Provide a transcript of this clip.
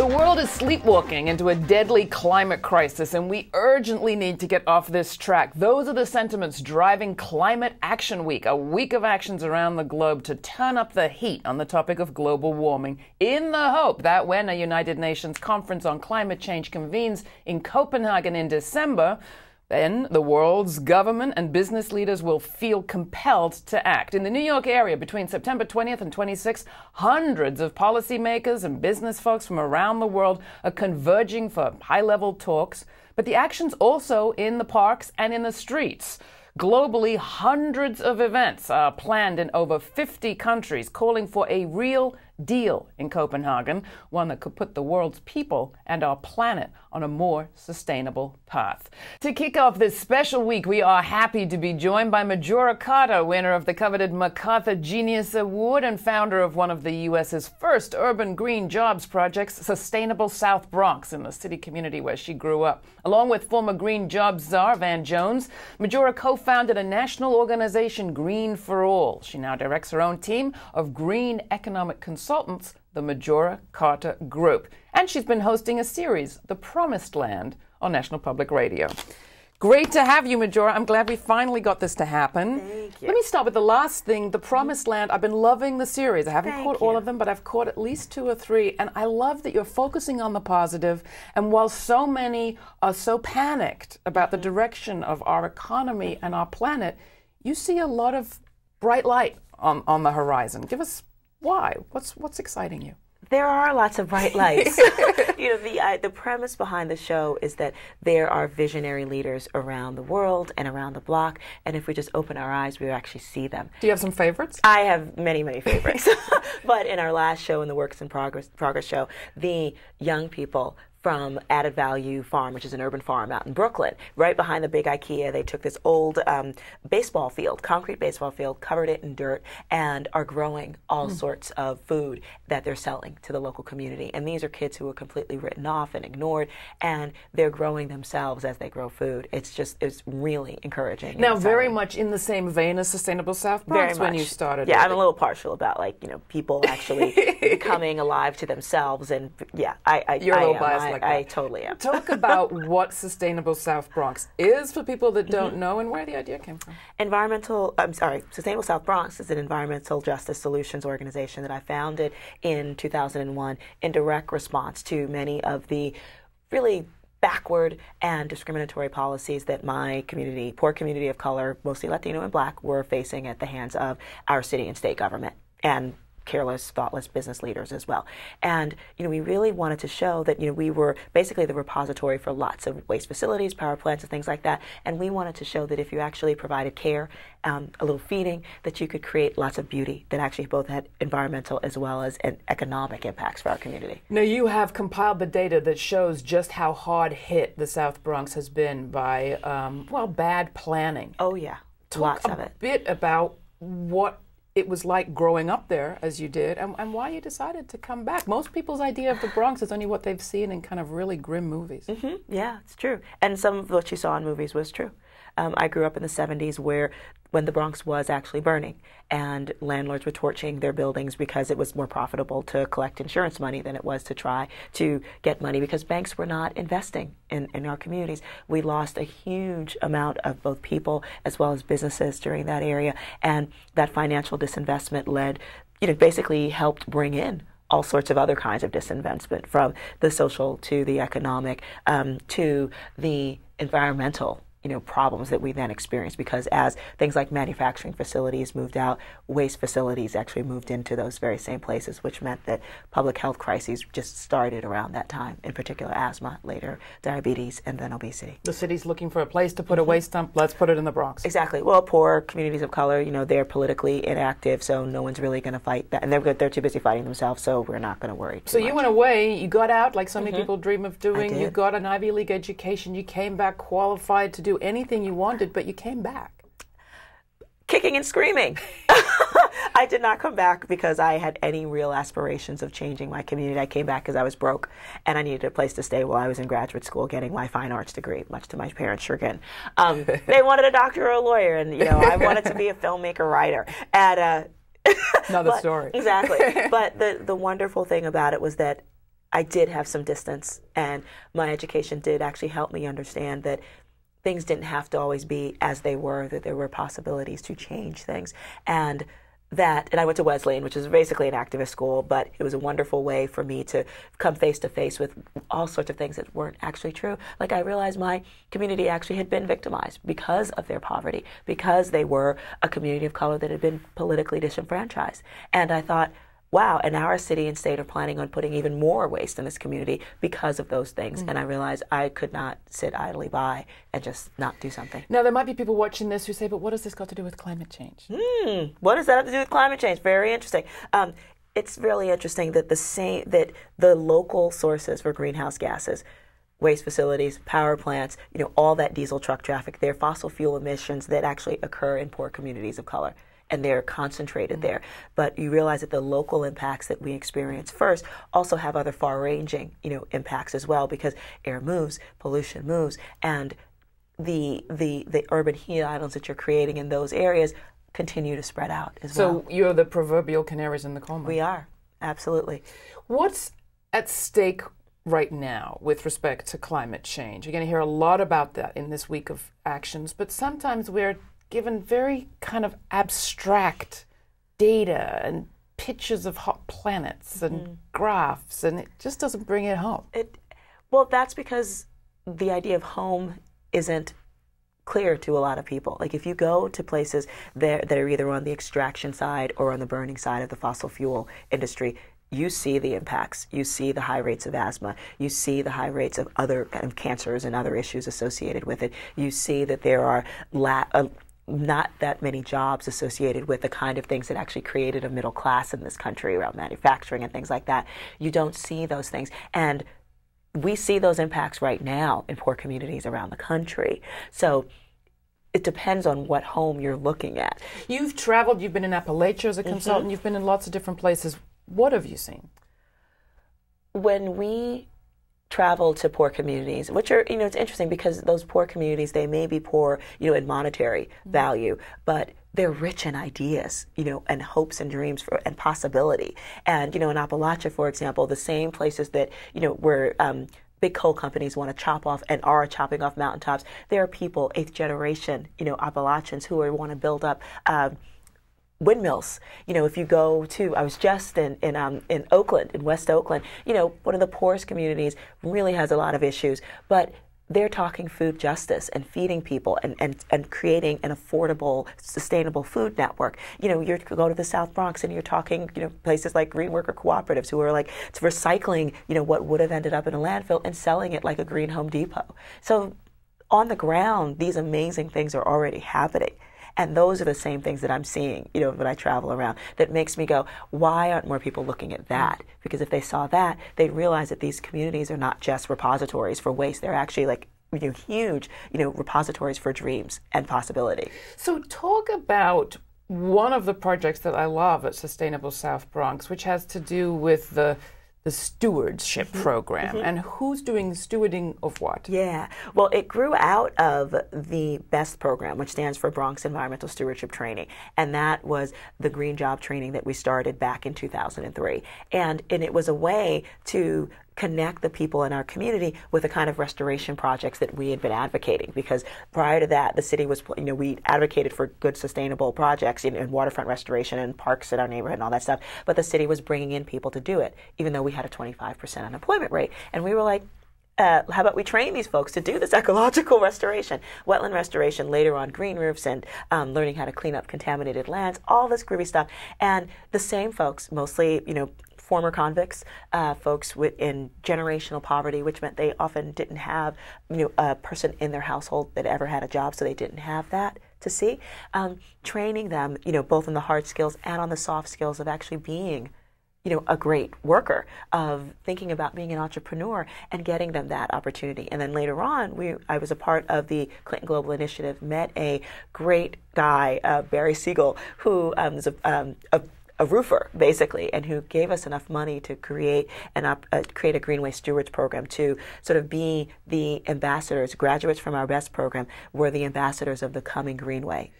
The world is sleepwalking into a deadly climate crisis, and we urgently need to get off this track. Those are the sentiments driving Climate Action Week, a week of actions around the globe to turn up the heat on the topic of global warming, in the hope that when a United Nations conference on climate change convenes in Copenhagen in December, then the world's government and business leaders will feel compelled to act. In the New York area, between September 20th and 26th, hundreds of policymakers and business folks from around the world are converging for high-level talks. But the action's also in the parks and in the streets. Globally, hundreds of events are planned in over 50 countries, calling for a real deal in Copenhagen, one that could put the world's people and our planet on a more sustainable path. To kick off this special week, we are happy to be joined by Majora Carter, winner of the coveted MacArthur Genius Award and founder of one of the U.S.'s first urban green jobs projects, Sustainable South Bronx, in the city community where she grew up. Along with former green jobs czar Van Jones, Majora co-founded a national organization, Green for All. She now directs her own team of green economic consultants, the Majora Carter Group. And she's been hosting a series, The Promised Land, on National Public Radio. Great to have you, Majora. I'm glad we finally got this to happen. Thank you. Let me start with the last thing, The Promised Land. I've been loving the series. I haven't caught all of them, but I've caught at least 2 or 3. And I love that you're focusing on the positive. And while so many are so panicked about the direction of our economy and our planet, you see a lot of bright light on the horizon. Give us why. What's exciting you? There are lots of bright lights. The premise behind the show is that there are visionary leaders around the world and around the block, and if we just open our eyes, we actually see them. Do you have some favorites? I have many, many favorites. But in our last show, in the Works in Progress show, the young people from Added Value Farm, which is an urban farm out in Brooklyn, right behind the big IKEA. They took this old baseball field, concrete baseball field, covered it in dirt, and are growing all sorts of food that they're selling to the local community. And these are kids who were completely written off and ignored, and they're growing themselves as they grow food. It's really encouraging. Now, very much in the same vein as Sustainable South Bronx when you started. Yeah, I'm a little partial about people actually becoming alive to themselves, and yeah, you're a little biased. I totally am. Talk about what Sustainable South Bronx is for people that don't know and where the idea came from. Sustainable South Bronx is an environmental justice solutions organization that I founded in 2001 in direct response to many of the really backward and discriminatory policies that my community, poor community of color, mostly Latino and Black, were facing at the hands of our city and state government and careless, thoughtless business leaders as well. And, we really wanted to show that, we were basically the repository for lots of waste facilities, power plants, and things like that. And we wanted to show that if you actually provided care, a little feeding, that you could create lots of beauty that actually both had environmental as well as economic impacts for our community. Now, you have compiled the data that shows just how hard hit the South Bronx has been by, bad planning. Oh, yeah. Lots of it. Talk a bit about what it was like growing up there, as you did, and why you decided to come back. Most people's idea of the Bronx is only what they've seen in kind of really grim movies. Yeah, it's true. And some of what you saw in movies was true. I grew up in the 70s when the Bronx was actually burning, and landlords were torching their buildings because it was more profitable to collect insurance money than it was to try to get money because banks were not investing in our communities. We lost a huge amount of both people as well as businesses during that area, and that financial disinvestment basically helped bring in all sorts of other kinds of disinvestment, from the social to the economic to the environmental problems that we then experienced, because as things like manufacturing facilities moved out, waste facilities actually moved into those very same places, which meant that public health crises just started around that time, in particular asthma, later diabetes, and then obesity. The city's looking for a place to put a waste dump. Let's put it in the Bronx. Exactly. Well, poor communities of color, they're politically inactive, so no one's really going to fight that, and they're too busy fighting themselves, so we're not going to worry too much. You went away, you got out like so many people dream of doing. You got an Ivy League education, you came back qualified to do anything you wanted, but you came back. Kicking and screaming. I did not come back because I had any real aspirations of changing my community. I came back because I was broke and I needed a place to stay while I was in graduate school getting my fine arts degree, much to my parents' chagrin. They wanted a doctor or a lawyer, and I wanted to be a filmmaker, writer. Another story. Exactly. But the wonderful thing about it was that I did have some distance, and my education did actually help me understand that things didn't have to always be as they were, that there were possibilities to change things. And I went to Wesleyan, which is basically an activist school, but it was a wonderful way for me to come face to face with all sorts of things that weren't actually true. Like, I realized my community actually had been victimized because of their poverty, because they were a community of color that had been politically disenfranchised. And I thought, wow, and our city and state are planning on putting even more waste in this community because of those things. Mm-hmm. And I realized I could not sit idly by and just not do something. Now, there might be people watching this who say, but what has this got to do with climate change? What does that have to do with climate change? Very interesting. It's really interesting that the local sources for greenhouse gases, waste facilities, power plants, all that diesel truck traffic, they're fossil fuel emissions that actually occur in poor communities of color. And they're concentrated there. But you realize that the local impacts that we experience first also have other far-ranging, impacts as well, because air moves, pollution moves, and the urban heat islands that you're creating in those areas continue to spread out as well. So you're the proverbial canaries in the coal mine. We are, absolutely. What's at stake right now with respect to climate change? You're going to hear a lot about that in this week of actions, but sometimes we're given very kind of abstract data and pictures of hot planets and graphs, and it just doesn't bring it home. Well, that's because the idea of home isn't clear to a lot of people. Like, if you go to places that are either on the extraction side or on the burning side of the fossil fuel industry, you see the impacts. You see the high rates of asthma. You see the high rates of other kind of cancers and other issues associated with it. You see that there are not that many jobs associated with the kind of things that actually created a middle class in this country around manufacturing and things like that. You don't see those things. And we see those impacts right now in poor communities around the country. So it depends on what home you're looking at. You've traveled, you've been in Appalachia as a consultant, you've been in lots of different places. What have you seen? When we travel to poor communities, which are, it's interesting because those poor communities, they may be poor, in monetary value, but they're rich in ideas, and hopes and dreams and possibility. And, in Appalachia, for example, the same places that, where big coal companies want to chop off and are chopping off mountaintops, there are people, 8th generation, Appalachians who want to build up windmills. If you go to, I was just in Oakland, in West Oakland, one of the poorest communities, really has a lot of issues, but they're talking food justice and feeding people and creating an affordable, sustainable food network. You go to the South Bronx and you're talking, places like green worker cooperatives who are like recycling, what would have ended up in a landfill and selling it like a green Home Depot. So on the ground, these amazing things are already happening. And those are the same things that I'm seeing, when I travel around, that makes me go, why aren't more people looking at that? Because if they saw that, they'd realize that these communities are not just repositories for waste. They're actually like, huge, repositories for dreams and possibility. So talk about one of the projects that I love at Sustainable South Bronx, which has to do with the stewardship program, and who's doing the stewarding of what? Yeah, well, it grew out of the BEST program, which stands for Bronx Environmental Stewardship Training, and that was the green job training that we started back in 2003. And it was a way to connect the people in our community with the kind of restoration projects that we had been advocating. Because prior to that, the city was, we advocated for good, sustainable projects in waterfront restoration and parks in our neighborhood and all that stuff. But the city was bringing in people to do it, even though we had a 25% unemployment rate. And we were like, how about we train these folks to do this ecological restoration, wetland restoration, later on green roofs, and learning how to clean up contaminated lands, all this groovy stuff. And the same folks, mostly, former convicts, folks in generational poverty, which meant they often didn't have, a person in their household that ever had a job, so they didn't have that to see. Training them, both in the hard skills and on the soft skills of actually being, a great worker, of thinking about being an entrepreneur and getting them that opportunity. And then later on, I was a part of the Clinton Global Initiative, met a great guy, Barry Siegel, who is a roofer, basically, and who gave us enough money to create a Greenway Stewards program to sort of be the ambassadors. Graduates from our BEST program were the ambassadors of the coming Greenway.